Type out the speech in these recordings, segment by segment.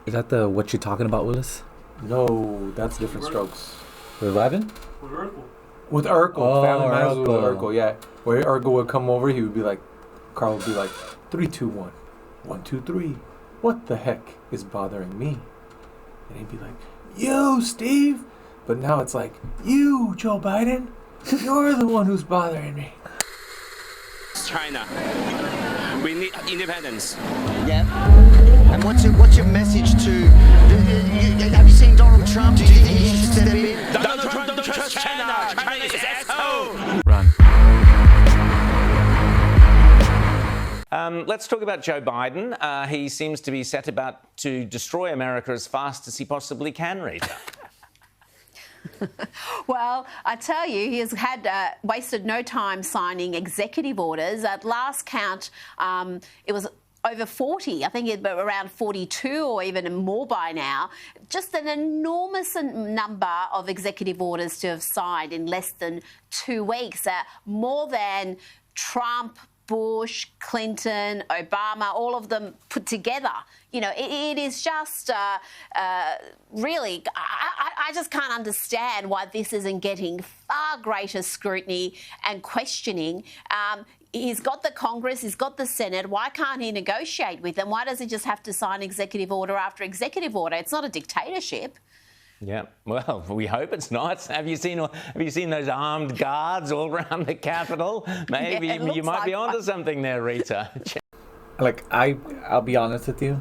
Is that the What You Talking About, Willis? No, that's different strokes. With Ivan? With Urkel, Oh, Family Matters with Urkel. Urkel, yeah. Where Urkel would come over, he would be like, Carl would be like, 3, 2, 1, 1, 2, 3. What the heck is bothering me? And he'd be like, you, Steve. But now it's like, you, Joe Biden, you're the one who's bothering me. China. We need independence. Yeah. And what's your message to? Have you seen Donald Trump? Do you think he should step in? Donald Trump don't trust China. China is asshole. Run. Let's talk about Joe Biden. He seems to be set about to destroy America as fast as he possibly can, Rita. Well, I tell you, he has had wasted no time signing executive orders. At last count, it was over 40. I think it's around 42 or even more by now. Just an enormous number of executive orders to have signed in less than 2 weeks. More than Trump, Bush, Clinton, Obama, all of them put together. You know, it is just really, I just can't understand why this isn't getting far greater scrutiny and questioning. He's got the Congress, he's got the Senate. Why can't he negotiate with them? Why does he just have to sign executive order after executive order? It's not a dictatorship. Yeah, well, we hope it's not. Have you seen those armed guards all around the Capitol? Maybe Yeah, you might be onto something there, Rita. Like, I'll be honest with you.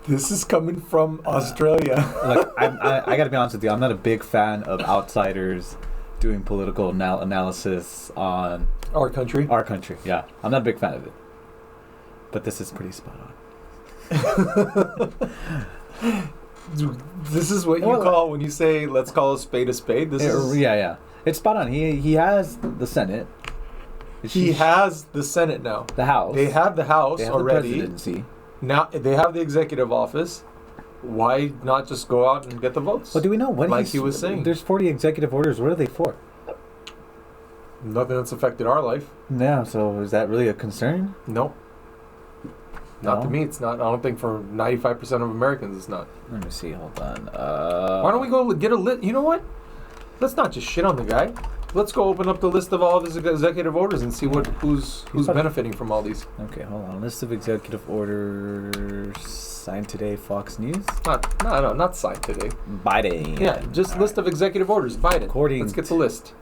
This is coming from Australia. Like, I gotta be honest with you. I'm not a big fan of outsiders doing political analysis on Our country. our country. Yeah, I'm not a big fan of it. But this is pretty spot on. This is what you call when you say, let's call a spade a spade. This is Yeah. It's spot on. He has the Senate. He has the Senate now. The House. They have the House They have already. the presidency. Now they have the executive office. Why not just go out and get the votes? Well, do we know when Like he was saying. There's 40 executive orders. What are they for? Nothing that's affected our life. No, so is that really a concern? Nope. Not No? to me, it's not. I don't think for 95% of Americans, it's not. Let me see. Hold on. Why don't we go get a list? You know what? Let's not just shit on the guy. Let's go open up the list of all of his executive orders and see who's benefiting from all these. Okay, hold on. List of executive orders signed today. Fox News. Not signed today. Biden. Yeah, just list of executive orders. Biden. According Let's get the list.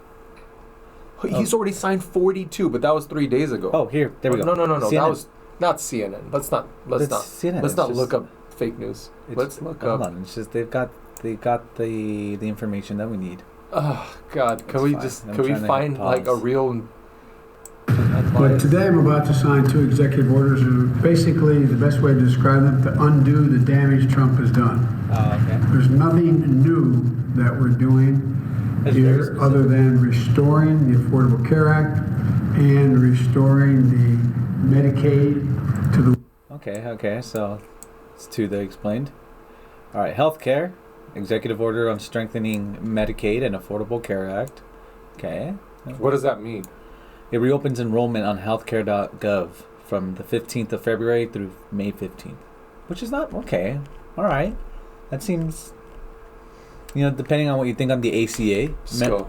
He's already signed 42, but that was 3 days ago. Oh, here. There we go. No. CNN. That was not CNN. Let's not CNN. Let's not It's look just- up fake news. Let's look Hold up. on. It's just they got the information that we need. Oh God, can we fine. just I'm can we trying to find like a pause. real? But today I'm about to sign 2 executive orders. Basically, the best way to describe them, to undo the damage Trump has done. Oh, okay. There's nothing new that we're doing That's very here specific. other than restoring the Affordable Care Act and restoring the Medicaid to the... Okay. So it's 2 they explained. All right. Healthcare. Executive order on strengthening Medicaid and Affordable Care Act. Okay. What does that mean? It reopens enrollment on healthcare.gov from the 15th of February through May 15th, which is not okay. All right. That seems, depending on what you think on the ACA, So,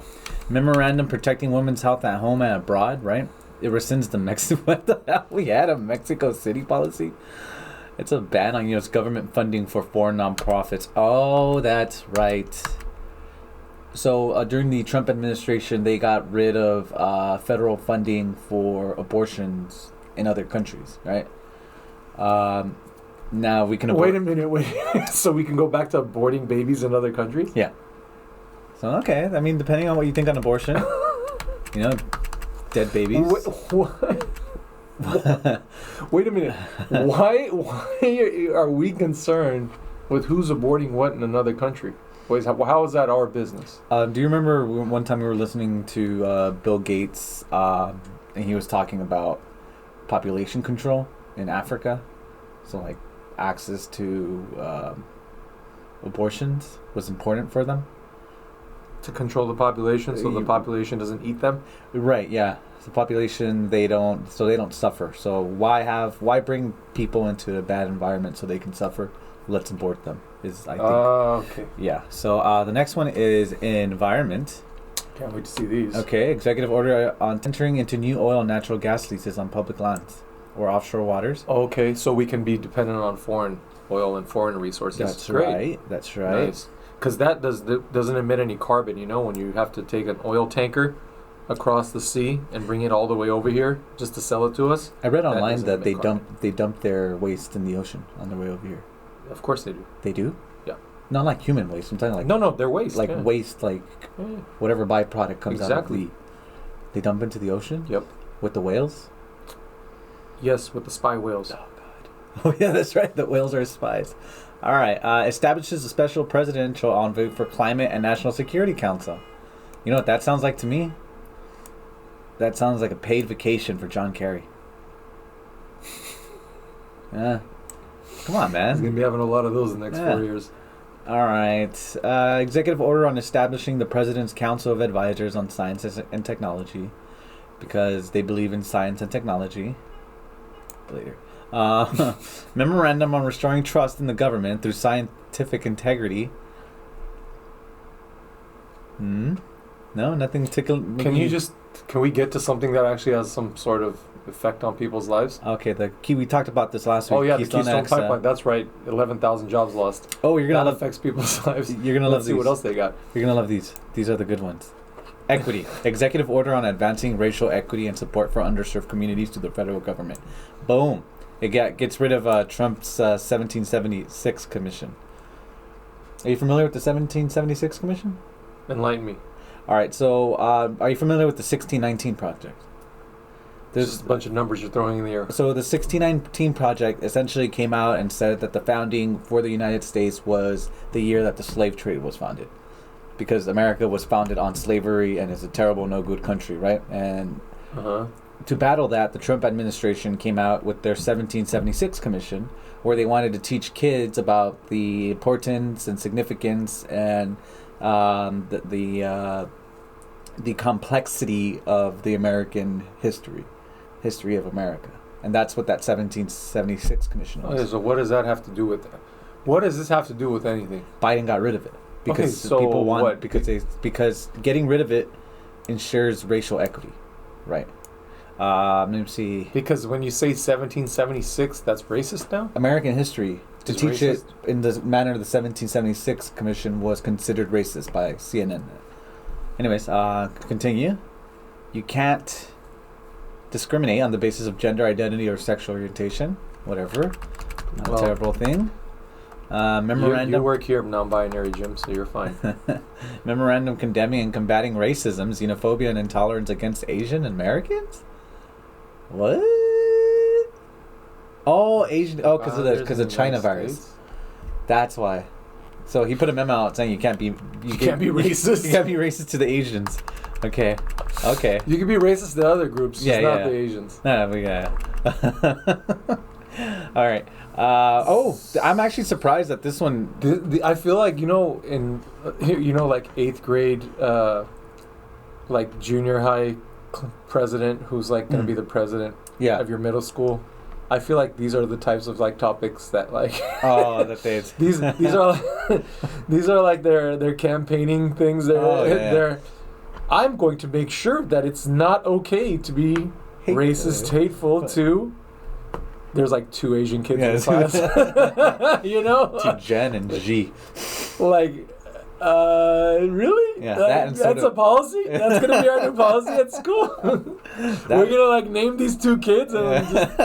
Memorandum Protecting Women's Health at Home and Abroad, right? It rescinds the Mexico. What the hell? We had a Mexico City policy. It's a ban on U.S. government funding for foreign nonprofits. Oh, that's right. So during the Trump administration, they got rid of federal funding for abortions in other countries, right? Now we can wait a minute. So we can go back to aborting babies in other countries? Yeah. So okay, I mean, depending on what you think on abortion, dead babies. Wait a minute. Why are we concerned with who's aborting what in another country? How is that our business? Do you remember one time we were listening to Bill Gates, and he was talking about population control in Africa? So, like, access to abortions was important for them. To control the population so the population doesn't eat them? Right, yeah. The population, they don't suffer. So why bring people into a bad environment so they can suffer? let's abort them. Is I think. Okay. Yeah. So the next one is environment. Can't wait to see these. Okay. Executive order on entering into new oil and natural gas leases on public lands or offshore waters. Okay, so we can be dependent on foreign oil and foreign resources. That's Great. right. That's right. Nice. Because that doesn't emit any carbon. You know, when you have to take an oil tanker across the sea and bring it all the way over here just to sell it to us. I read online doesn't that emit they dump their waste in the ocean on their way over here. Of course they do. They do? Yeah. Not like human waste. I'm talking like No, they're waste. like yeah. waste, like Yeah. whatever byproduct comes out of Exactly. they dump into the ocean. Yep. With the whales. Yes, with the spy whales. Oh god. Oh yeah, that's right. The whales are spies. All right. Establishes a special presidential envoy for climate and national security council. You know what that sounds like to me? That sounds like a paid vacation for John Kerry. Yeah. Come on, man. He's going to be having a lot of those in the next 4 years. All right. Executive order on establishing the President's Council of Advisors on Science and Technology because they believe in science and technology. Later. Memorandum on restoring trust in the government through scientific integrity. No, nothing tickle. Can we get to something that actually has some sort of effect on people's lives? Okay, we talked about this last week. Oh yeah, the Keystone X, Pipeline. That's right. 11,000 jobs lost. Oh, you're gonna that love affects people's lives. You're gonna love Let's see these. what else they got. You're gonna love these. These are the good ones. Equity. Executive order on advancing racial equity and support for underserved communities to the federal government. Boom. It gets rid of Trump's 1776 commission. Are you familiar with the 1776 commission? Enlighten me. All right. So, are you familiar with the 1619 project? There's just a bunch of numbers you're throwing in the air. So the 1619 project essentially came out and said that the founding for the United States was the year that the slave trade was founded. Because America was founded on slavery and is a terrible, no good country, right? And to battle that, the Trump administration came out with their 1776 commission, where they wanted to teach kids about the importance and significance and the complexity of the American history of America. And that's what that 1776 commission was. Okay, so what does that have to do with that? What does this have to do with anything? Biden got rid of it because so people want what? because getting rid of it ensures racial equity, right? Let me see. Because when you say 1776, that's racist now? American history to Is teach racist? it in the manner the 1776 commission was considered racist by CNN. Anyways, continue. You can't discriminate on the basis of gender identity or sexual orientation, whatever. Not a terrible thing. Memorandum. You work here, non-binary, Jim, so you're fine. Memorandum condemning and combating racism, xenophobia, and intolerance against Asian Americans. What? Oh, Asian. Oh, because of China virus. That's why. So he put a memo out saying you can't be racist. You can't be racist to the Asians. Okay. You can be racist to other groups, just not the Asians. No, we got. All right. I'm actually surprised that this one. I feel like like 8th grade, like junior high president who's like going to be the president of your middle school. I feel like these are the types of like topics that like these are like their campaigning things. I'm going to make sure that it's not okay to be racist, hateful to. There's like 2 Asian kids in class. To Jen and G. Like, really? Yeah, that's a policy? That's going to be our new policy at school? We're going to like name these 2 kids and just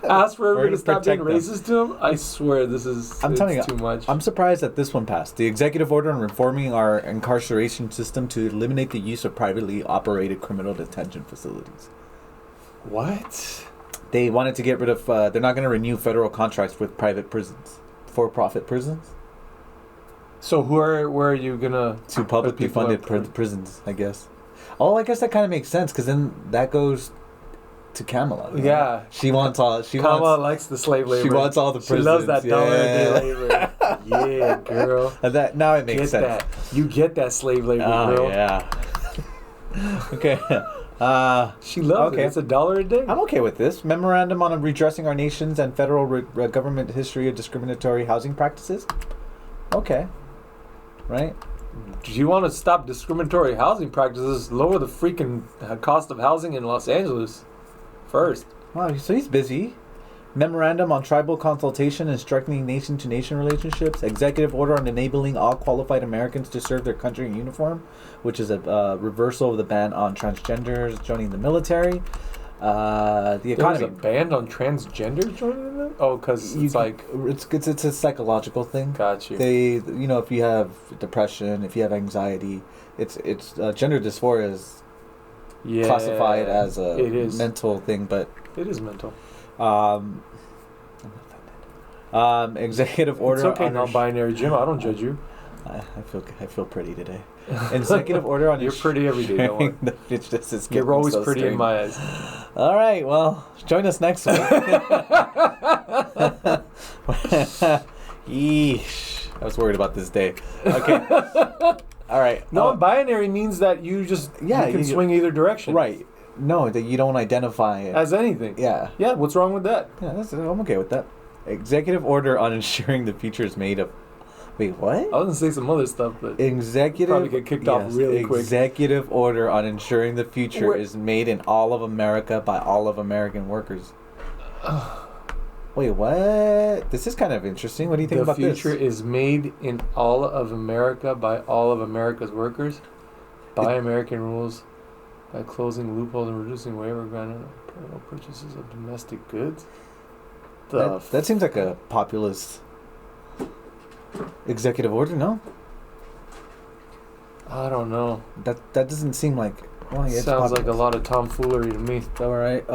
ask for everybody to stop being racist to them? I swear this is too much. I'm surprised that this one passed. The executive order on reforming our incarceration system to eliminate the use of privately operated criminal detention facilities. What? They wanted to get rid of, they're not going to renew federal contracts with private prisons, for-profit prisons. So where are you going to publicly funded prisons, I guess. Oh, I guess that kind of makes sense, because then that goes to Kamala. Right? Yeah. Kamala likes the slave labor. She wants all the prisons. She loves that $1 a day labor. Yeah, girl. Now it makes sense. You get that slave labor, girl. Yeah. Okay. She loves it. It's $1 a day. I'm okay with this. Memorandum on redressing our nation's and federal government history of discriminatory housing practices. Okay. Right? Do you want to stop discriminatory housing practices? Lower the freaking cost of housing in Los Angeles first. Wow, so he's busy. Memorandum on tribal consultation and strengthening nation-to-nation relationships. Executive order on enabling all qualified Americans to serve their country in uniform, which is a reversal of the ban on transgenders joining the military. The economy. There's a ban on transgenders joining them? Oh, because it's it's a psychological thing. Got you. They, if you have depression, if you have anxiety, it's gender dysphoria is classified as a mental thing, but it is mental. Executive order. It's okay, non-binary Jim. I don't judge you. I feel pretty today. Executive order on you're pretty every day. Don't worry. You're always so pretty in my eyes. All right, well, join us next week. Yeesh, I was worried about this day. Okay. All right. Non-binary means that you can swing either direction. Right. No, that you don't identify as anything. Yeah. Yeah. What's wrong with that? Yeah, I'm okay with that. Executive order on ensuring the future is made of. Wait, what? I was gonna say some other stuff, but executive probably get kicked off really quick. Executive order on ensuring the future is made in all of America by all of American workers. Wait, what? This is kind of interesting. What do you think about this? The future is made in all of America by all of America's workers, by American rules, by closing loopholes and reducing waiver granted on personal purchases of domestic goods. That seems like a populist executive order, no? I don't know. That doesn't seem like. Well, yeah, sounds like a lot of tomfoolery to me. All right.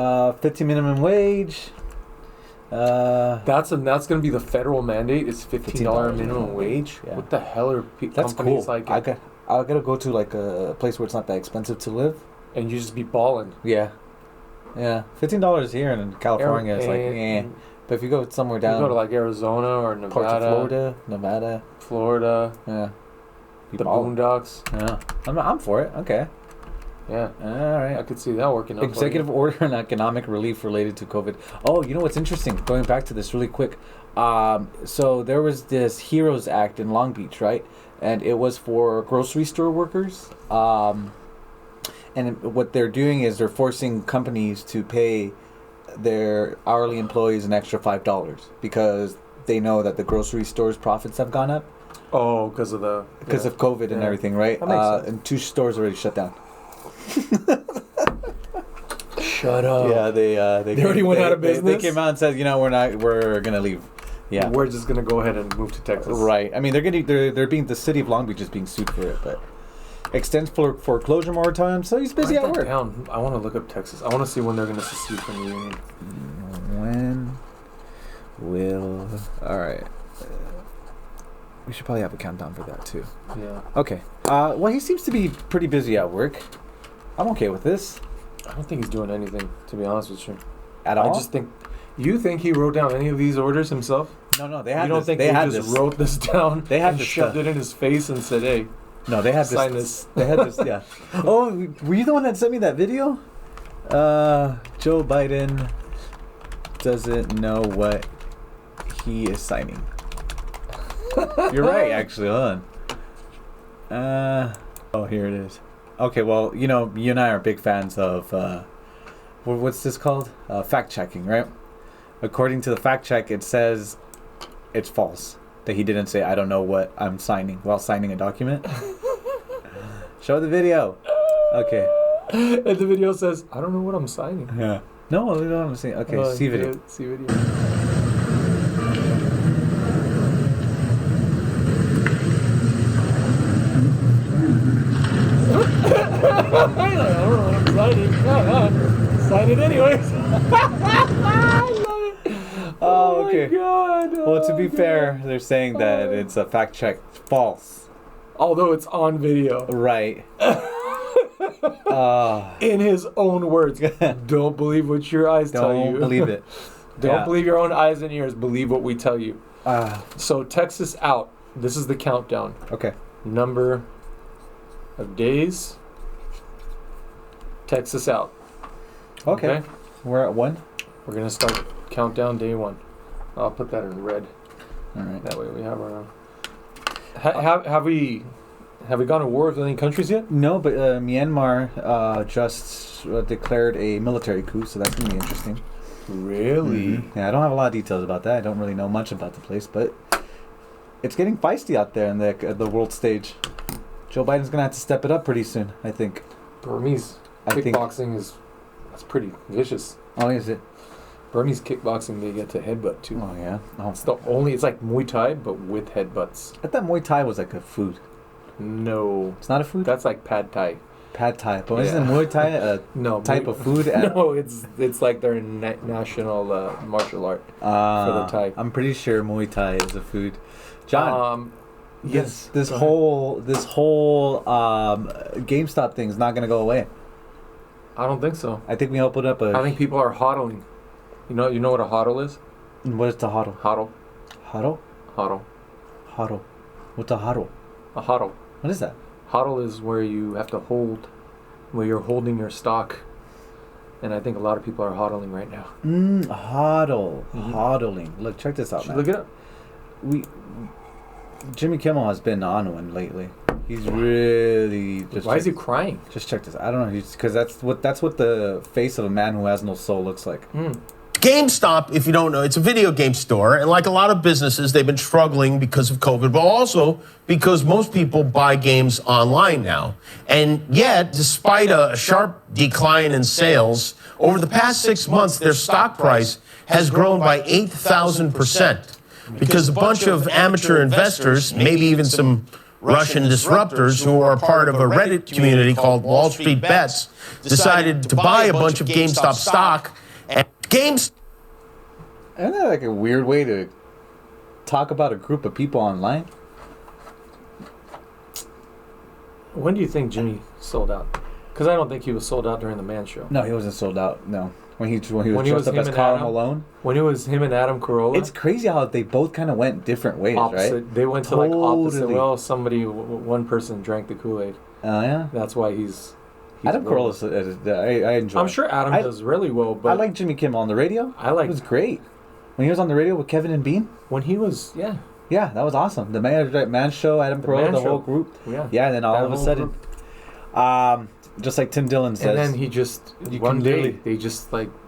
15 minimum wage. That's gonna be the federal mandate. It's $15 minimum wage. Yeah. What the hell are That's companies cool. like? I gotta go to like a place where it's not that expensive to live, and you just be balling. Yeah. $15 here in California is like, but if you go somewhere down, you go to like Arizona or Nevada, parts of Florida, yeah, the boondocks. Yeah, I'm for it. Okay. Yeah. All right. I could see that working out. Executive order on economic relief related to COVID. Oh, you know what's interesting? Going back to this really quick. So there was this HEROES Act in Long Beach, right? And it was for grocery store workers. And what they're doing is they're forcing companies to pay their hourly employees an extra $5 because they know that the grocery store's profits have gone up. Oh, because of COVID and everything, right? That makes sense. And 2 stores already shut down. Shut up. Yeah, they already went out of business. They came out and said, we're gonna leave. Yeah, we're just gonna go ahead and move to Texas. Right. I mean, the city of Long Beach is being sued for it, but extends foreclosure moratorium. So he's busy at work. Down. I want to look up Texas. I want to see when they're gonna secede from the union. When will? All right. We should probably have a countdown for that too. Yeah. Okay. Well, he seems to be pretty busy at work. I'm okay with this. I don't think he's doing anything, to be honest with you. At all? I just think. You think he wrote down any of these orders himself? No. They had. You don't think they just wrote this down? They had shoved it in his face and said, "Hey." No, they had sign this. They had this. Yeah. Oh, were you the one that sent me that video? Joe Biden doesn't know what he is signing. You're right, actually. Hold on. Oh, here it is. Okay, well, you and I are big fans of what's this called? Fact checking, right? According to the fact check, it says it's false that he didn't say I don't know what I'm signing while signing a document. Show the video. Okay. And the video says I don't know what I'm signing. Yeah. No, I don't know what I'm saying. Okay, see video. See video. I don't know what I'm signing. Sign it anyways. I love it. Oh, okay. My God. Well, to be fair, they're saying that it's a fact check false. Although it's on video. Right. In his own words. Don't believe what your eyes tell you. Don't believe it. Don't believe your own eyes and ears. Believe what we tell you. So Texas out. This is the countdown. Okay. Number of days. Text us out. Okay. We're at 1. We're gonna start countdown day 1. I'll put that in red. All right. That way we have our. Have we gone to war with any countries yet? No, but Myanmar just declared a military coup, so that's gonna be interesting. Really? Mm-hmm. Yeah, I don't have a lot of details about that. I don't really know much about the place, but it's getting feisty out there in the world stage. Joe Biden's gonna have to step it up pretty soon, I think. Burmese kickboxing that's pretty vicious. Oh, is it? Burmese kickboxing, they get to headbutt too. Oh yeah. Oh. It's like Muay Thai, but with headbutts. I thought Muay Thai was like a food. No. It's not a food? That's like Pad Thai. Pad Thai. But isn't Muay Thai a type of food? No, it's like their national martial art for the Thai. I'm pretty sure Muay Thai is a food. John, yes. This whole GameStop thing is not going to go away. I don't think so. I think we opened up I think people are hodling. You know what a hodl is? What is the hodl? Hodl. Hodl? Hodl. Hodl. What's a hodl? A hodl. What is that? Hodl is where you have to hold, where you're holding your stock. And I think a lot of people are hodling right now. Hodl. Mm-hmm. Hodling. Look, check this out, man. Look it up. Jimmy Kimmel has been on one lately. He's really just. Why is he crying? Just check this. I don't know. Because that's what the face of a man who has no soul looks like. GameStop, if you don't know, it's a video game store, and like a lot of businesses, they've been struggling because of COVID, but also because most people buy games online now. And yet, despite a sharp decline in sales, over the past 6 months, their stock price has grown by 8,000%. Because a bunch of amateur investors, maybe even some Russian disruptors who are part of a Reddit community called Wall Street Bets, decided to buy a bunch of GameStop stock. And Isn't that like a weird way to talk about a group of people online? When do you think Jimmy sold out? Because I don't think he was sold out during the Man Show. No, he wasn't sold out. No, when he was dressed up as Karl Malone. When it was him and Adam Carolla. It's crazy how they both kind of went different ways, opposite. Right? They went to like opposite. Well, one person drank the Kool-Aid. Oh yeah. That's why he's Adam Carolla. I enjoy. I'm sure Adam does really well, but I like Jimmy Kimmel on the radio. It was great when he was on the radio with Kevin and Bean. When he was, yeah, that was awesome. The Man Show, Adam Carolla, the whole group. Yeah. And then all of a sudden, just like Tim Dillon says, and then he just one day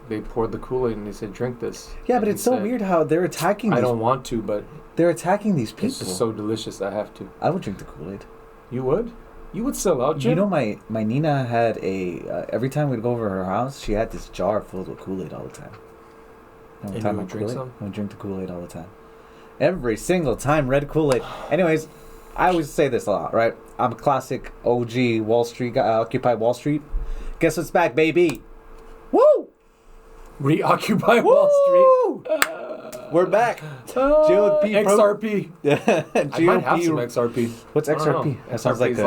they poured the Kool-Aid and they said, "Drink this." Yeah, but it's so weird how they're attacking. I don't want to, but they're attacking these people. It's just so delicious. I have to. I would drink the Kool-Aid. You would? You would sell out, Jim? You know, my Nina had every time we'd go over her house, she had this jar filled with Kool-Aid all the time. And you would drink some? I would drink the Kool-Aid all the time. Every single time, red Kool-Aid. Anyways, I always say this a lot, right? I'm a classic OG Wall Street guy, Occupy Wall Street. Guess what's back, baby? Woo! Reoccupy Wall Street. We're back. GOP XRP. GOP. I might have some XRP. What's XRP? That sounds like is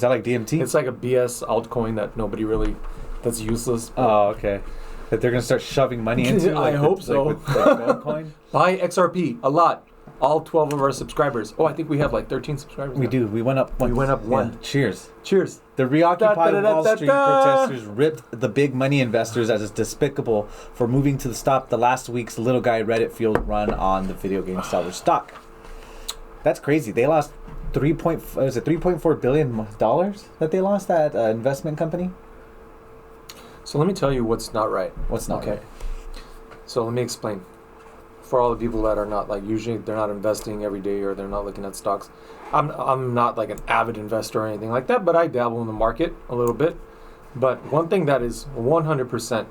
that like DMT? It's like a BS altcoin that nobody really, that's useless. Oh, okay. That they're gonna start shoving money into. I hope so. Like with Goldcoin. Buy XRP a lot. All 12 of our subscribers. Oh, I think we have like 13 subscribers. We now. do. We went up one. We went up one. Yeah. Cheers. Cheers. The Reoccupy Wall Street protesters ripped the big money investors as it's despicable for moving to stop the last week's little guy Reddit field run on the video game seller stock. That's crazy. They lost $3.4 billion that they lost, that investment company. So let me tell you what's not right. What's not right? So let me explain. For all the people that are not, like, usually they're not investing every day or they're not looking at stocks. I'm not like an avid investor or anything like that, but I dabble in the market a little bit. But one thing that is 100%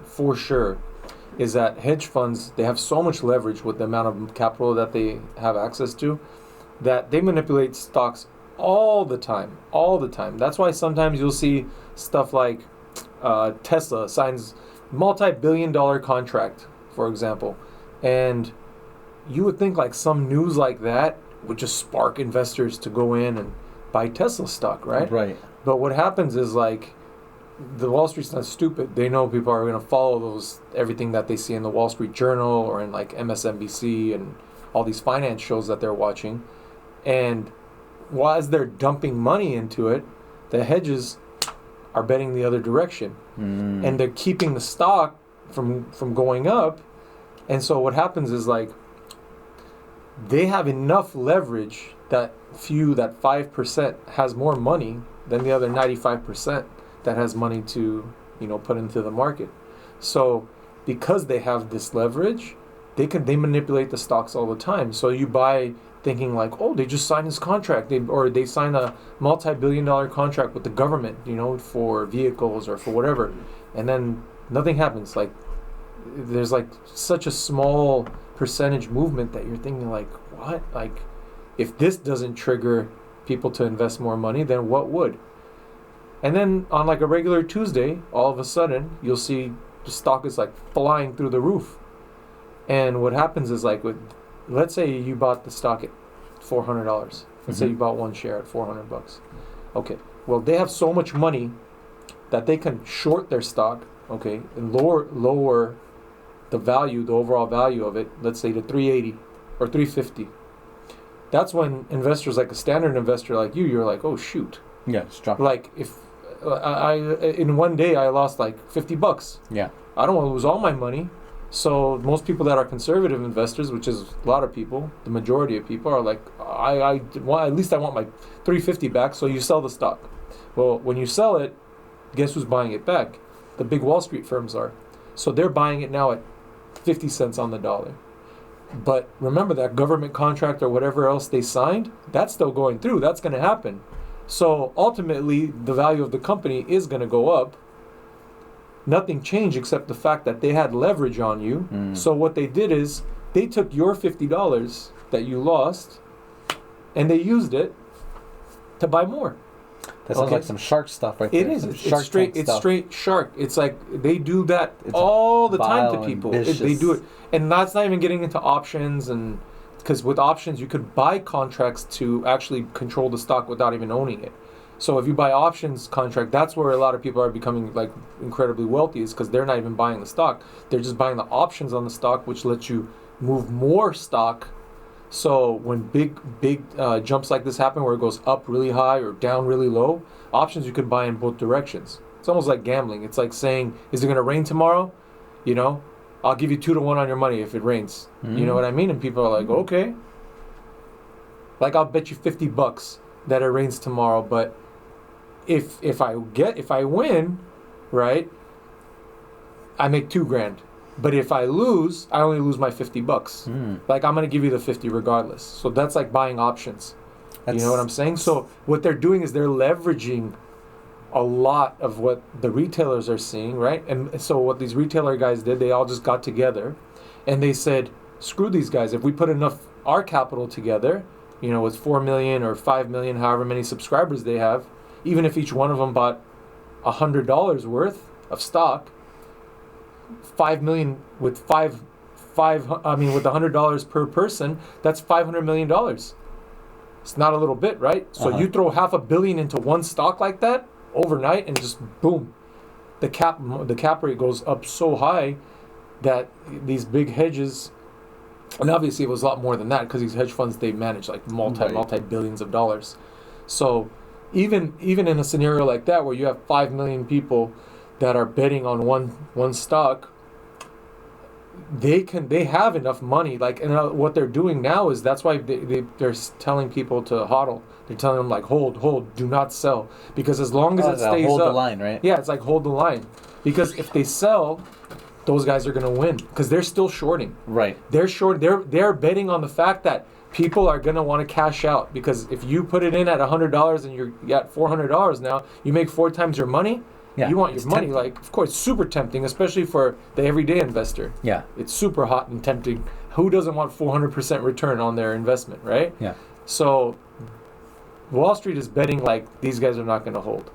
for sure is that hedge funds, they have so much leverage with the amount of capital that they have access to that they manipulate stocks all the time. That's why sometimes you'll see stuff like Tesla signs multi-billion-dollar contract, for example, and you would think like some news like that would just spark investors to go in and buy Tesla stock, right? Right. But what happens is, like, the Wall Street's not stupid. They know people are going to follow everything that they see in the Wall Street Journal or in like MSNBC and all these finance shows that they're watching. And while as they're dumping money into it, the hedges are betting the other direction, and they're keeping the stock from going up. And so what happens is like they have enough leverage that 5% has more money than the other 95% that has money to, put into the market. So because they have this leverage, they manipulate the stocks all the time. So you buy thinking like, oh, they just signed this contract, they sign a multi-billion-dollar contract with the government, for vehicles or for whatever, and then nothing happens. Like there's like such a small percentage movement that you're thinking like, what? Like if this doesn't trigger people to invest more money, then what would? And then on like a regular Tuesday, all of a sudden you'll see the stock is like flying through the roof. And what happens is like let's say you bought the stock at $400. Let's say you bought one share at $400. Okay. Well, they have so much money that they can short their stock, okay, and lower the value, the overall value of it, let's say to 380 or 350. That's when investors, like a standard investor like you're like, oh shoot. Yeah, it's dropped. Like if I in one day I lost like $50. Yeah. I don't want to lose all my money. So most people that are conservative investors, which is a lot of people, the majority of people are like, I want, at least I want my 350 back. So you sell the stock. Well, when you sell it, guess who's buying it back? The big Wall Street firms are. So they're buying it now at 50 cents on the dollar. But remember that government contract or whatever else they signed, that's still going through. That's going to happen. So ultimately, the value of the company is going to go up. Nothing changed except the fact that they had leverage on you. So what they did is they took your $50 that you lost and they used it to buy more. That sounds like some shark stuff right there. It is. Some It's straight shark. It's like they do that all the time to people. They do it. And that's not even getting into options, and because with options you could buy contracts to actually control the stock without even owning it. So if you buy options contract, that's where a lot of people are becoming like incredibly wealthy, is because they're not even buying the stock. They're just buying the options on the stock, which lets you move more stock. So when big jumps like this happen, where it goes up really high or down really low, options you could buy in both directions. It's almost like gambling. It's like saying, is it going to rain tomorrow? I'll give you 2-1 on your money if it rains. You know what I mean? And people are like, okay. Like I'll bet you $50 that it rains tomorrow, but if I win, right, I make $2,000. But if I lose, I only lose my $50. Like I'm gonna give you the 50 regardless. So that's like buying options. You know what I'm saying? So what they're doing is they're leveraging a lot of what the retailers are seeing, right? And so what these retailer guys did, they all just got together and they said, screw these guys. If we put enough our capital together, with 4 million or 5 million, however many subscribers they have, even if each one of them bought $100 worth of stock, 5 million with with $100 per person, that's $500 million. It's not a little bit, right? So you throw $500 million into one stock like that overnight, and just boom, the cap rate goes up so high that these big hedges, and obviously it was a lot more than that because these hedge funds, they manage like multi billions of dollars. So even in a scenario like that where you have 5 million people that are betting on one stock, they have enough money. Like, and what they're doing now is that's why they're telling people to hodl. They're telling them like hold, do not sell, because as long as it stays hold up, the line, right? Yeah, it's like hold the line, because if they sell, those guys are gonna win because they're still shorting. Right. They're short. They're betting on the fact that people are gonna want to cash out, because if you put it in at $100 and you're at $400 now, you make 4 times your money. Yeah, you want your money. tempting. Like, of course, super tempting, especially for the everyday investor. Yeah. It's super hot and tempting. Who doesn't want 400% return on their investment, right? Yeah. So Wall Street is betting like these guys are not going to hold.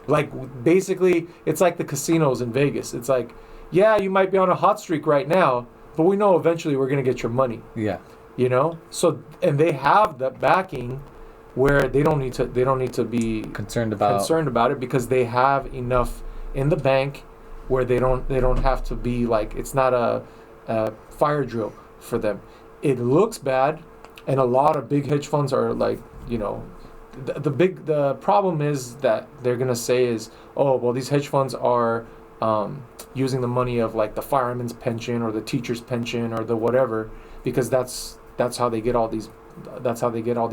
Like, basically, it's like the casinos in Vegas. It's like, yeah, you might be on a hot streak right now, but we know eventually we're going to get your money. Yeah. So, and they have that backing where they don't need to be concerned about it, because they have enough in the bank where they don't have to be like, it's not a fire drill for them. It looks bad, and a lot of big hedge funds are like, the problem is that they're gonna say is, oh well, these hedge funds are using the money of like the fireman's pension or the teacher's pension or the whatever, because that's how they get all these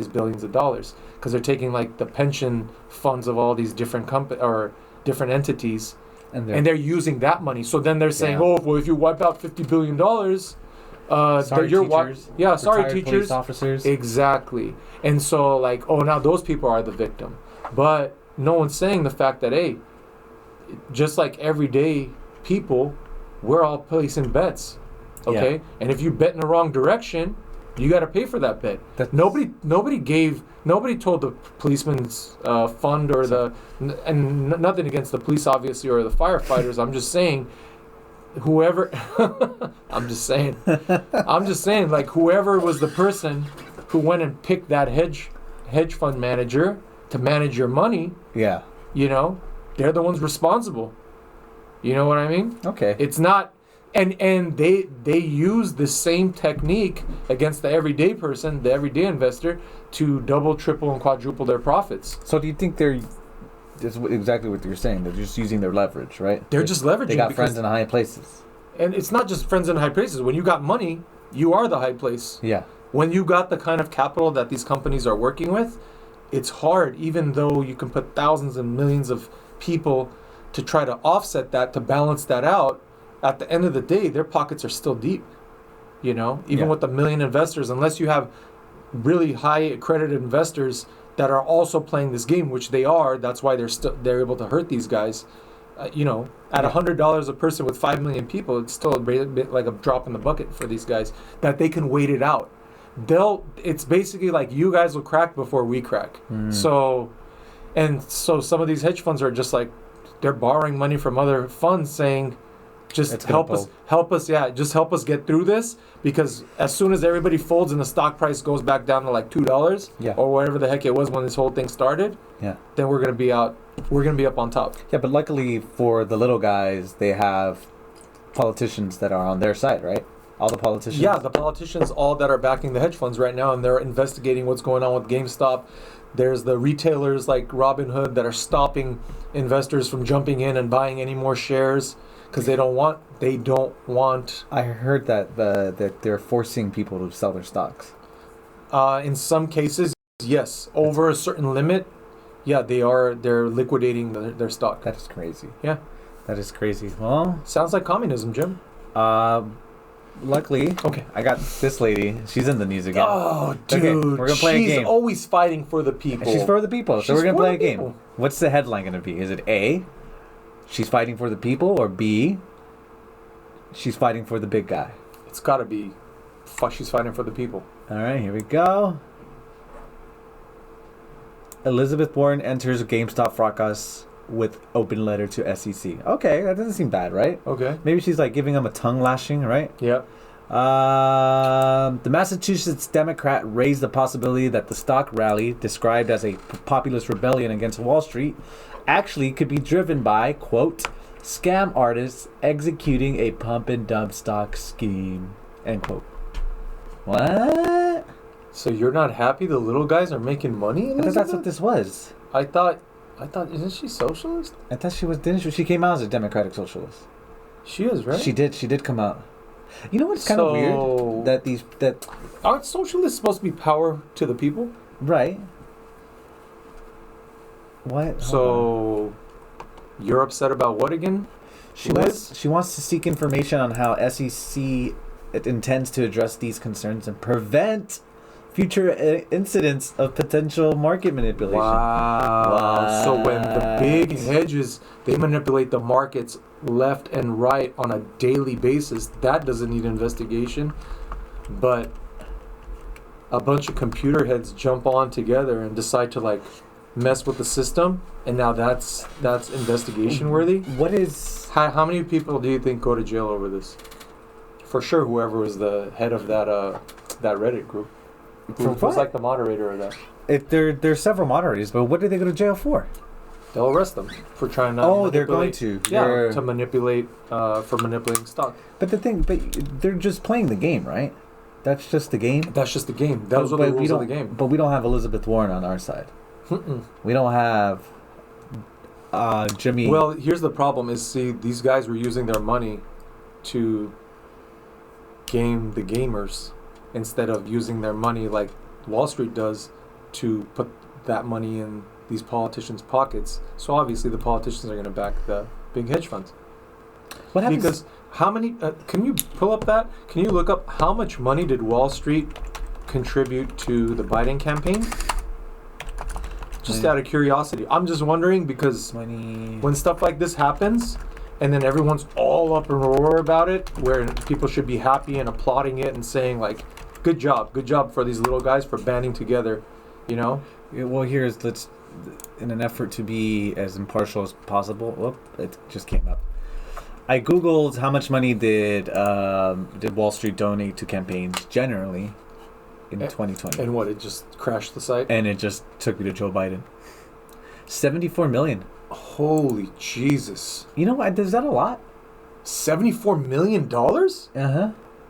billions of dollars, because they're taking like the pension funds of all these different different entities, and they're using that money. So then they're saying, oh well, if you wipe out $50 billion, sorry teachers, sorry retired teachers, police officers. Exactly. And so like, oh, now those people are the victim, but no one's saying the fact that, hey, just like everyday people, we're all placing bets, okay? Yeah. And if you bet in the wrong direction, you got to pay for that bet. Nobody told the policeman's fund or nothing against the police, obviously, or the firefighters. I'm just saying, whoever, I'm just saying, like whoever was the person who went and picked that hedge fund manager to manage your money. Yeah. You know, they're the ones responsible. You know what I mean? Okay. It's not, and they use the same technique against the everyday person, the everyday investor, to double, triple, and quadruple their profits. So do you think that's exactly what you're saying? They're just using their leverage, right? They're just leveraging. They got friends in high places. And it's not just friends in high places. When you got money, you are the high place. Yeah. When you got the kind of capital that these companies are working with, it's hard, even though you can put thousands and millions of people to try to offset that, to balance that out. At the end of the day, their pockets are still deep. You know, even with 1 million investors, unless you have really high accredited investors that are also playing this game, which they are. That's why they're able to hurt these guys. You know, at $100 a person with 5 million people, it's still a bit like a drop in the bucket for these guys, that they can wait it out. It's basically like, you guys will crack before we crack. So some of these hedge funds are just like, they're borrowing money from other funds, saying, just help us get through this, because as soon as everybody folds and the stock price goes back down to like $2 or whatever the heck it was when this whole thing started, then we're gonna be out. We're gonna be up on top. Yeah, but luckily for the little guys, they have politicians that are on their side, right? All the politicians. Yeah, the politicians, all that are backing the hedge funds right now, and they're investigating what's going on with GameStop. There's the retailers like Robinhood that are stopping investors from jumping in and buying any more shares, because they don't want. I heard that they're forcing people to sell their stocks. In some cases, yes. Over a certain limit, yeah, they're liquidating their stock. That is crazy. Yeah. That is crazy. Well, sounds like communism, Jim. Luckily, I got this lady. She's in the news again. Oh, dude. Okay, we're going to play a game. She's always fighting for the people. She's for the people. So we're going to play a game. What's the headline going to be? Is it A, she's fighting for the people, or B, she's fighting for the big guy? It's got to be, she's fighting for the people. All right, here we go. Elizabeth Warren enters GameStop fracas with open letter to SEC. Okay, that doesn't seem bad, right? Okay. Maybe she's like giving them a tongue lashing, right? Yeah. The Massachusetts Democrat raised the possibility that the stock rally, described as a populist rebellion against Wall Street, actually could be driven by, quote, scam artists executing a pump and dump stock scheme, end quote. What? So you're not happy the little guys are making money? Because that's what this was. I thought, isn't she socialist? I thought she was, didn't she? She came out as a democratic socialist. She is, right? She did come out. You know what's kind of weird? That aren't socialists supposed to be power to the people? Right. What? So you're upset about what again? She wants to seek information on how SEC intends to address these concerns and prevent future incidents of potential market manipulation. Wow. So when the big hedges, they manipulate the markets left and right on a daily basis, that doesn't need investigation. But a bunch of computer heads jump on together and decide to like mess with the system, and now that's investigation worthy. What is... How many people do you think go to jail over this? For sure, whoever was the head of that Reddit group. Who was like the moderator of that. There's several moderators, but what did they go to jail for? They'll arrest them for trying to. Oh, they're going to. Yeah, to manipulate, for manipulating stock. But they're just playing the game, right? That's just the game. That's just the game. Those are the rules of the game. But we don't have Elizabeth Warren on our side. We don't have Jimmy. Well, here's the problem: is these guys were using their money to game the gamers instead of using their money like Wall Street does to put that money in these politicians' pockets. So obviously, the politicians are going to back the big hedge funds. What happens? Because how many? Can you pull up that? Can you look up how much money did Wall Street contribute to the Biden campaign? Just out of curiosity, I'm just wondering because when stuff like this happens, and then everyone's all up and roar about it, where people should be happy and applauding it and saying like, good job for these little guys for banding together, you know? Well, let's, in an effort to be as impartial as possible. Whoop, it just came up. I googled how much money did Wall Street donate to campaigns generally in 2020, and what, it just crashed the site, and it just took me to Joe Biden. 74 million. Holy Jesus! You know what? Is that a lot? $74 million?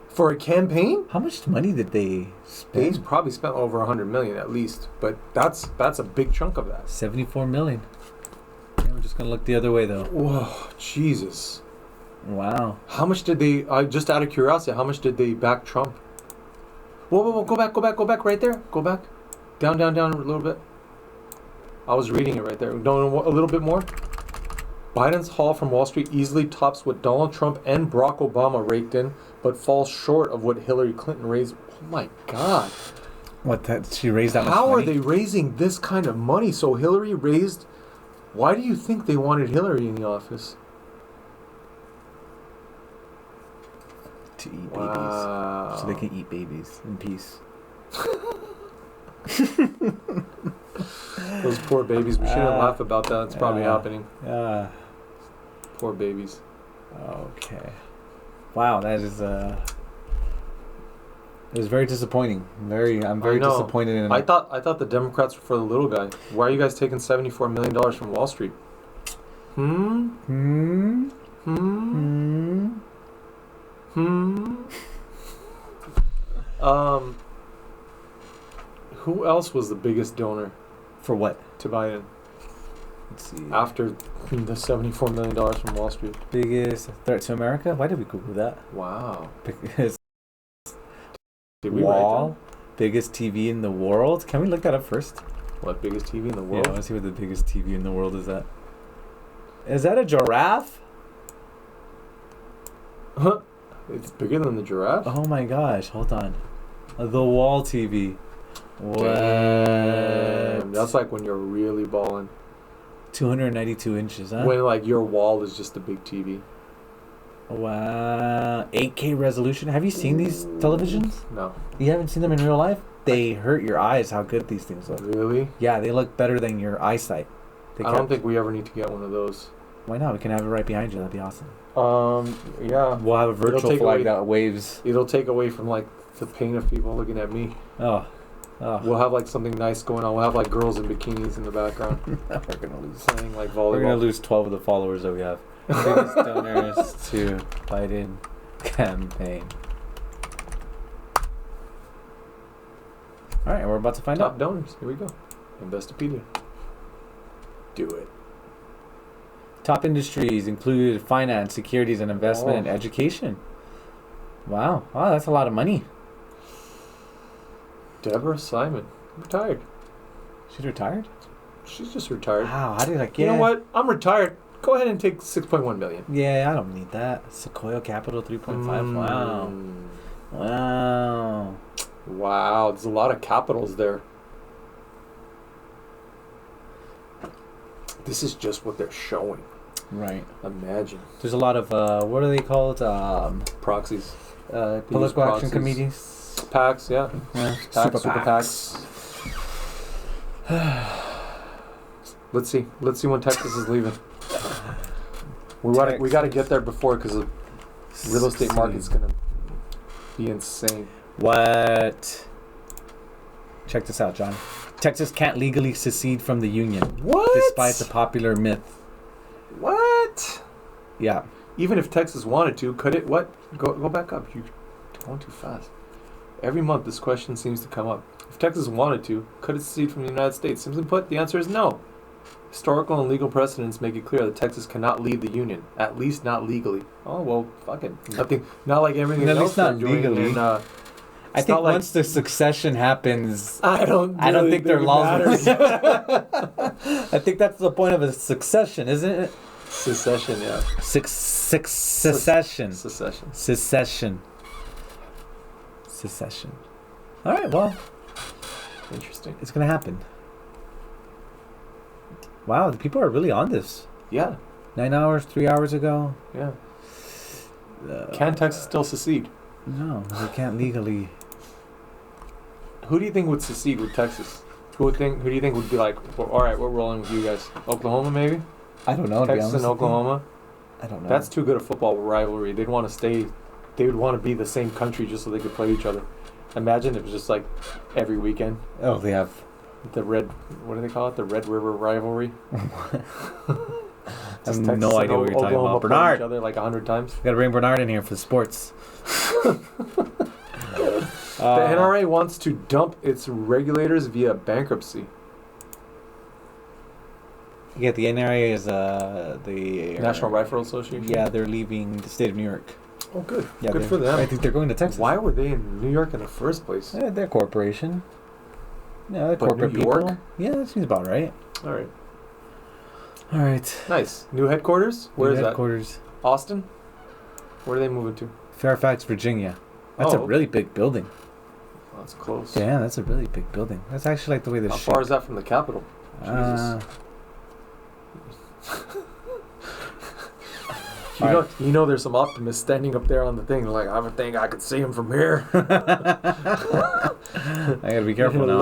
For a campaign? How much money did they spend? They probably spent over 100 million at least, but that's a big chunk of that. 74 million. Yeah, we're just gonna look the other way though. Whoa, Jesus! Wow. How much did they? Just out of curiosity, how much did they back Trump? Whoa! Go back, right there. Go back, down a little bit. I was reading it right there. No, a little bit more. Biden's haul from Wall Street easily tops what Donald Trump and Barack Obama raked in, but falls short of what Hillary Clinton raised. Oh my God! What? She raised that much money? How are they raising this kind of money? So Hillary raised. Why do you think they wanted Hillary in the office? To eat babies, so they can eat babies in peace. Those poor babies. We shouldn't laugh about that. It's probably happening. Poor babies. Okay. Wow, that is it was very disappointing. I'm very disappointed in it. I thought the Democrats were for the little guy. Why are you guys taking $74 million from Wall Street? Who else was the biggest donor? For what? To Biden. Let's see. After the $74 million from Wall Street. Biggest threat to America? Why did we Google that? Wow. Because did we wall, biggest TV in the world? Can we look that up first? What, biggest TV in the world? Yeah, I want to see what the biggest TV in the world is at. Is that a giraffe? Huh? It's bigger than the giraffe? Oh my gosh, hold on. The wall TV. What? Damn, that's like when you're really balling. 292 inches, huh? When like your wall is just a big TV. Wow. 8K resolution. Have you seen these televisions? No. You haven't seen them in real life? They hurt your eyes how good these things look. Really? Yeah, they look better than your eyesight. I don't think we ever need to get one of those. Why not? We can have it right behind you. That'd be awesome. Yeah. We'll have a virtual flag that waves. It'll take away from like the pain of people looking at me. Oh. We'll have like something nice going on. We'll have like girls in bikinis in the background. We're gonna lose. Playing like volleyball. We're gonna lose 12 of the followers that we have. Biggest donors to Biden campaign. All right, we're about to find out. Top donors. Here we go. Investopedia. Do it. Top industries include finance, securities, and investment, and education. Wow, that's a lot of money. Deborah Simon, retired. She's retired? She's just retired. Wow, how did I get? You know what? I'm retired. Go ahead and take 6.1 million. Yeah, I don't need that. Sequoia Capital 3.5. Wow. Wow, there's a lot of capitals there. This is just what they're showing. Right. Imagine. There's a lot of what are they called? Proxies. Political action committees. PACs, yeah. Super PACs. Let's see when Texas is leaving. We got to get there before because the real estate market's gonna be insane. What? Check this out, John. Texas can't legally secede from the union. What? Despite the popular myth. What? Yeah. Even if Texas wanted to, could it? What? Go back up. You're going too fast. Every month, this question seems to come up. If Texas wanted to, could it secede from the United States? Simply put, the answer is no. Historical and legal precedents make it clear that Texas cannot leave the Union, at least not legally. Oh, well, fuck it. Nothing, not like everything At else least not they're doing. legally. And, I think once the succession happens, I don't think their it laws. matters. I think that's the point of a succession, isn't it? Secession, yeah. Secession. Secession. Secession. All right, well, Interesting. it's gonna happen. Wow, the people are really on this. Yeah, 9 hours, 3 hours ago. yeah. Can Texas still secede? No, they can't legally. Who do you think would secede with Texas? Who do you think would be like, well, all right, we're rolling with you guys? Oklahoma, maybe? I don't know. To be Texas honest and with you. Oklahoma? I don't know. That's too good a football rivalry. They'd want to stay. They would want to be the same country just so they could play each other. Imagine if it was just like every weekend. Oh, they have. The red, what do they call it? The Red River rivalry. I Just have Texas no and idea what you're talking Oklahoma about. play Bernard, each other like 100 times. gotta bring Bernard in here for the sports. The NRA wants to dump its regulators via bankruptcy. Yeah, the NRA is the National Rifle Association. Yeah, they're leaving the state of New York. Oh, good. Yeah, Good they're- for them. I think they're going to Texas. Why were they in New York in the first place? They're a corporation. Yeah, they're But corporate New York? people. Yeah, that seems about right. All right. All right. Nice. New headquarters? Where is headquarters? that? Austin? Where are they moving to? Fairfax, Virginia. That's a Oh, really big building. Oh, that's close. Yeah, that's a really big building. That's actually like the way the How far is that from the capital? Jesus. You know, there's some optimists standing up there on the thing. Like, I would think I could see him from here. I gotta be careful now.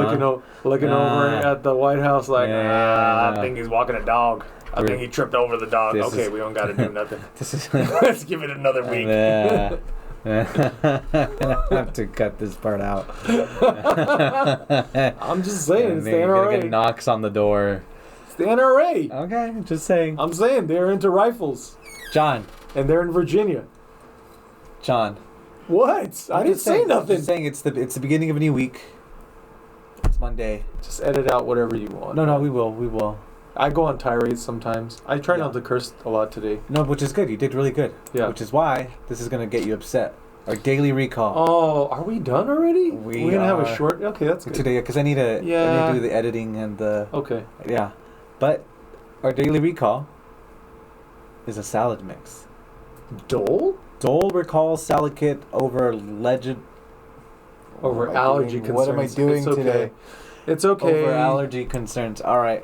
looking over at the White House, like, Yeah. I think he's walking a dog. I think he tripped over the dog. This Okay, is- we don't got to do nothing. This is. Let's give it another week. Yeah. I have to cut this part out. I'm just saying, And it's the then you're gonna NRA. get knocks on the door. It's the NRA. Okay, just saying. I'm saying they're into rifles, John. and they're in Virginia. John. What? I didn't say nothing. Just saying it's the beginning of a new week. It's Monday. Just edit out whatever you want. No, we will. I go on tirades sometimes. I try not to curse a lot today. No, which is good. You did really good. Yeah. Which is why this is gonna get you upset. Our daily recall Oh, are we done already? We We're gonna have are. a short. Okay, that's good. today because I need to Yeah. do the editing and the Okay. yeah. But our daily recall is a salad mix. Dole Dole recall salad kit over legend. over What am I allergy doing? concerns. What am I doing It's okay. today? It's okay. Over allergy concerns. All right.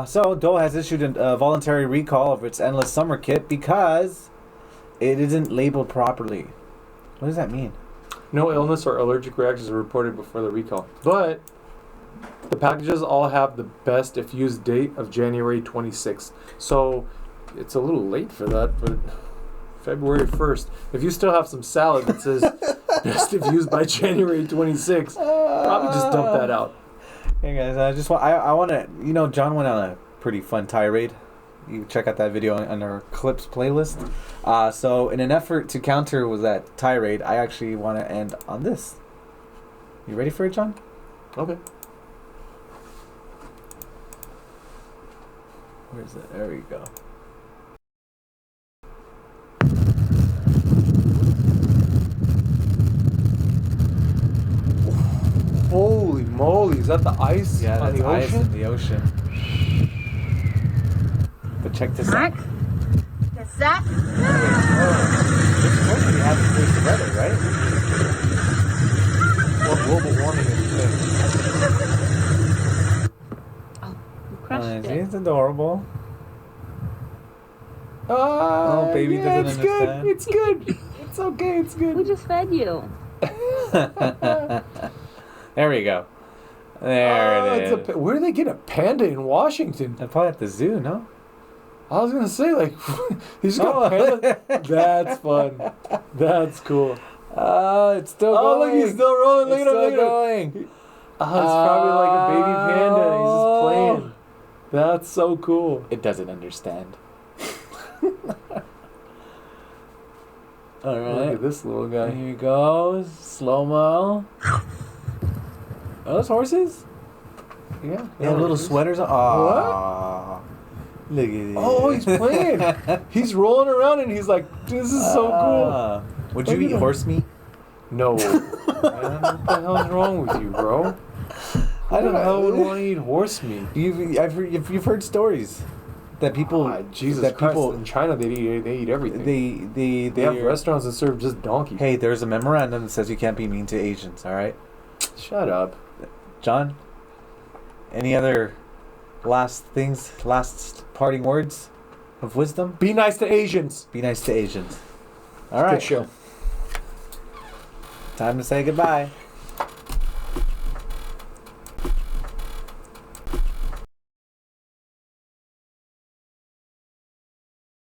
So Dole has issued a voluntary recall of its endless summer kit because it isn't labeled properly. What does that mean? No illness or allergic reactions are reported before the recall, but the packages all have the best if used date of January 26th. So it's a little late for that, but February 1st. If you still have some salad that says best if used by January 26th, probably just dump that out. Hey guys, I want to, John went on a pretty fun tirade. You check out that video on our clips playlist. So in an effort to counter with that tirade, I actually want to end on this. You ready for it, John? Okay. Where is it? There we go. Holy moly, is that the ice Yeah, on that's the ice ocean? in the ocean. But check this out. What's that? It's supposed to be having crazy weather, right? What global warming is this? You crushed it. It's adorable. Oh, baby doesn't it's understand. Good. It's good. It's okay. It's We good. just fed you. There we go. There it is. Where do they get a panda in Washington? They're probably at the zoo, no? I was gonna say, like, he's got panda. That's fun. That's cool. It's still Oh, going. look, he's still rolling. Look It's at him. still Look at him. going. Oh, it's probably like a baby panda. He's just playing. That's so cool. It doesn't understand. All Look right. at this little guy. Here goes. Slow mo. Are those horses? Yeah. They have little sweaters on. Aww. Look at it. Oh, he's playing. He's rolling around and he's like, this is so cool. Would Look you at eat him. horse meat? No. Man, what the hell's wrong with you, bro? I don't Who the hell would know. want to eat horse meat? You've heard stories that people Jesus that Christ! people In China, they eat everything. they have restaurants that serve just donkey. Hey, there's a memorandum that says you can't be mean to Asians. All right, Shut up. John. Any other last parting words of wisdom? Be nice to Asians. Be nice to Asians. All right. Good show. Time to say goodbye.